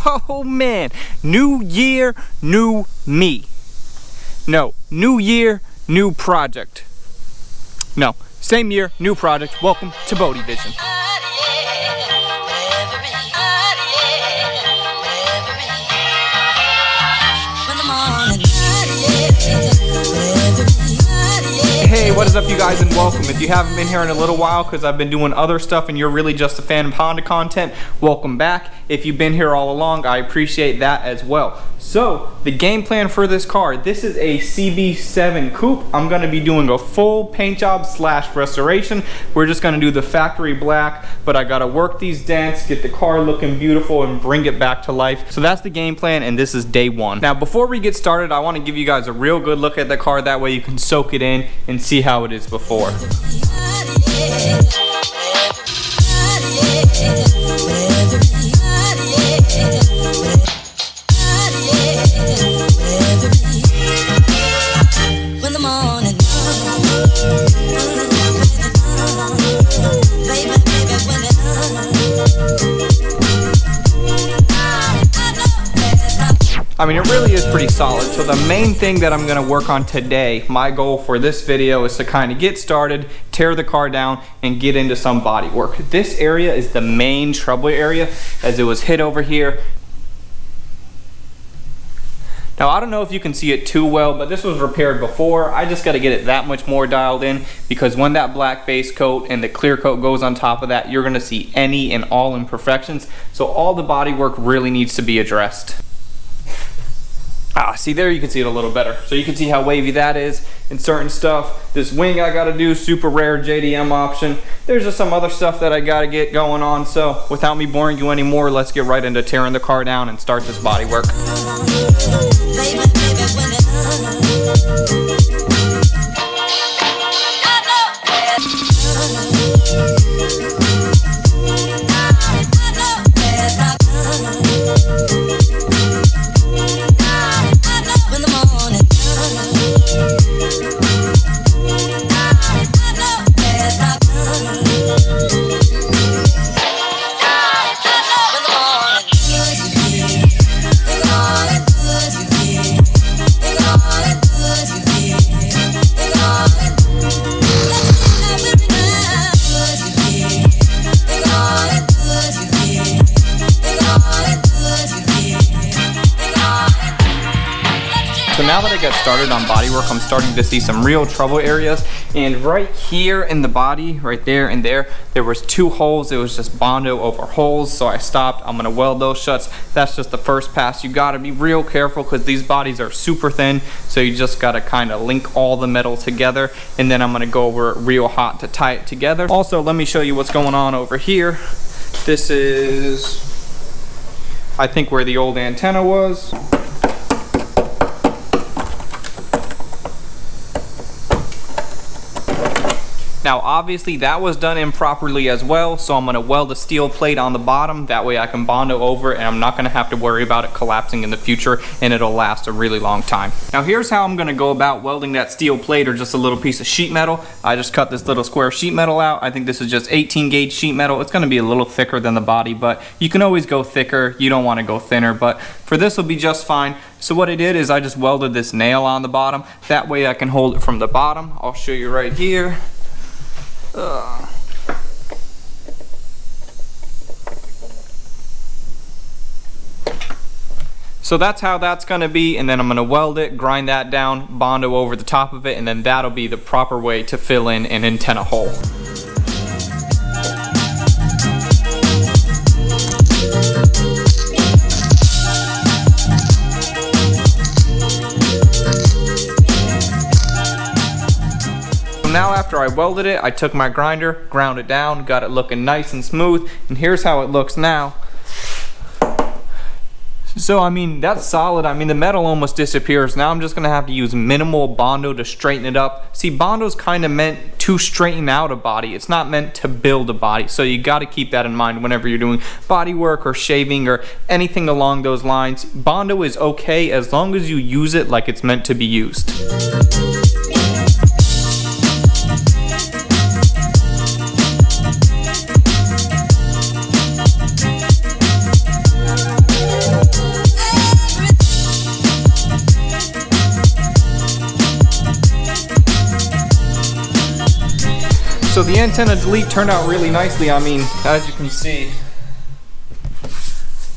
Oh man, new year, new me. No, new year, new project. No, same year, new project. Welcome to Bodie Vision. Hey, what is up you guys, and welcome. If you haven't been here in a little while because I've been doing other stuff and you're really just a fan of Honda content, welcome back. If you've been here all along, I appreciate that as well. So, the game plan for this car, this is a CB7 Coupe. I'm going to be doing a full paint job / restoration. We're just going to do the factory black, but I got to work these dents, get the car looking beautiful, and bring it back to life. So that's the game plan, and this is day one. Now, before we get started, I want to give you guys a real good look at the car. That way you can soak it in and see how it is before. I mean, it really is pretty solid. So the main thing that I'm gonna work on today, my goal for this video, is to kind of get started, tear the car down, and get into some body work. This area is the main trouble area, as it was hit over here. Now, I don't know if you can see it too well, but this was repaired before. I just gotta get it that much more dialed in, because when that black base coat and the clear coat goes on top of that, you're gonna see any and all imperfections. So all the body work really needs to be addressed. See, there you can see it a little better. So you can see how wavy that is and certain stuff. This wing I gotta do, super rare JDM option. There's just some other stuff that I gotta get going on. So without me boring you anymore, let's get right into tearing the car down and start this body work. So now that I got started on body work, I'm starting to see some real trouble areas. And right here in the body, right there and there was 2 holes. It was just Bondo over holes, so I stopped. I'm gonna weld those shuts. That's just the first pass. You gotta be real careful because these bodies are super thin, so you just gotta kind of link all the metal together, and then I'm gonna go over it real hot to tie it together. Also, let me show you what's going on over here. This is, I think, where the old antenna was. Now obviously that was done improperly as well, so I'm going to weld a steel plate on the bottom. That way I can Bondo over it and I'm not going to have to worry about it collapsing in the future, and it'll last a really long time. Now here's how I'm going to go about welding that steel plate, or just a little piece of sheet metal. I just cut this little square sheet metal out. I think this is just 18 gauge sheet metal. It's going to be a little thicker than the body, but you can always go thicker. You don't want to go thinner, but for this will be just fine. So what I did is I just welded this nail on the bottom. That way I can hold it from the bottom. I'll show you right here. So that's how that's going to be, and then I'm going to weld it, grind that down, Bondo over the top of it, and then that'll be the proper way to fill in an antenna hole. Now after I welded it, I took my grinder, ground it down, got it looking nice and smooth, and here's how it looks now. So I mean, that's solid. I mean, the metal almost disappears. Now I'm just gonna have to use minimal Bondo to straighten it up. See, Bondo's kind of meant to straighten out a body. It's not meant to build a body. So you gotta keep that in mind whenever you're doing body work or shaving or anything along those lines. Bondo is okay as long as you use it like it's meant to be used. So the antenna delete turned out really nicely. I mean, as you can see,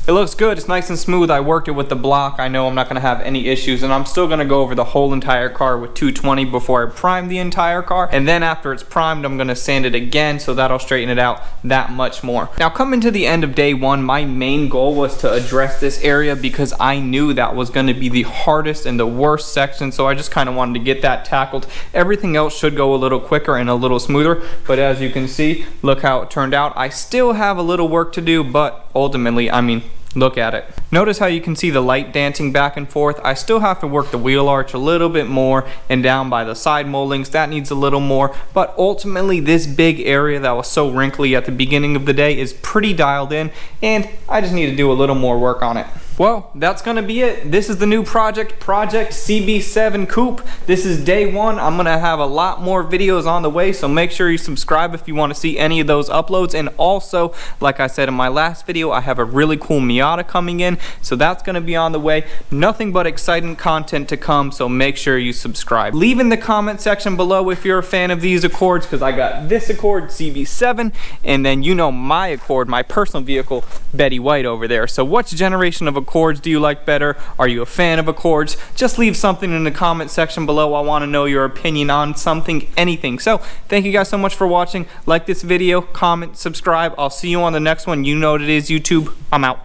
it looks good. It's nice and smooth. I worked it with the block. I know I'm not going to have any issues, and I'm still going to go over the whole entire car with 220 before I prime the entire car, and then after it's primed, I'm going to sand it again, so that'll straighten it out that much more. Now, coming to the end of day one, my main goal was to address this area because I knew that was going to be the hardest and the worst section, so I just kind of wanted to get that tackled. Everything else should go a little quicker and a little smoother, but as you can see, look how it turned out. I still have a little work to do, but ultimately, I mean, look at it. Notice how you can see the light dancing back and forth. I still have to work the wheel arch a little bit more, and down by the side moldings, that needs a little more, but ultimately this big area that was so wrinkly at the beginning of the day is pretty dialed in, and I just need to do a little more work on it. Well, that's gonna be it. This is the new project CB7 Coupe. This is day one. I'm gonna have a lot more videos on the way, so make sure you subscribe if you want to see any of those uploads. And also, like I said in my last video, I have a really cool Miata coming in, so that's gonna be on the way. Nothing but exciting content to come, so make sure you subscribe. Leave in the comment section below if you're a fan of these Accords, because I got this Accord CB7, and then you know my Accord, my personal vehicle, Betty White over there. So which generation of Accords do you like better? Are you a fan of Accords? Just leave something in the comment section below. I want to know your opinion on something, anything. So thank you guys so much for watching. Like this video, comment, subscribe. I'll see you on the next one. You know what it is, YouTube. I'm out.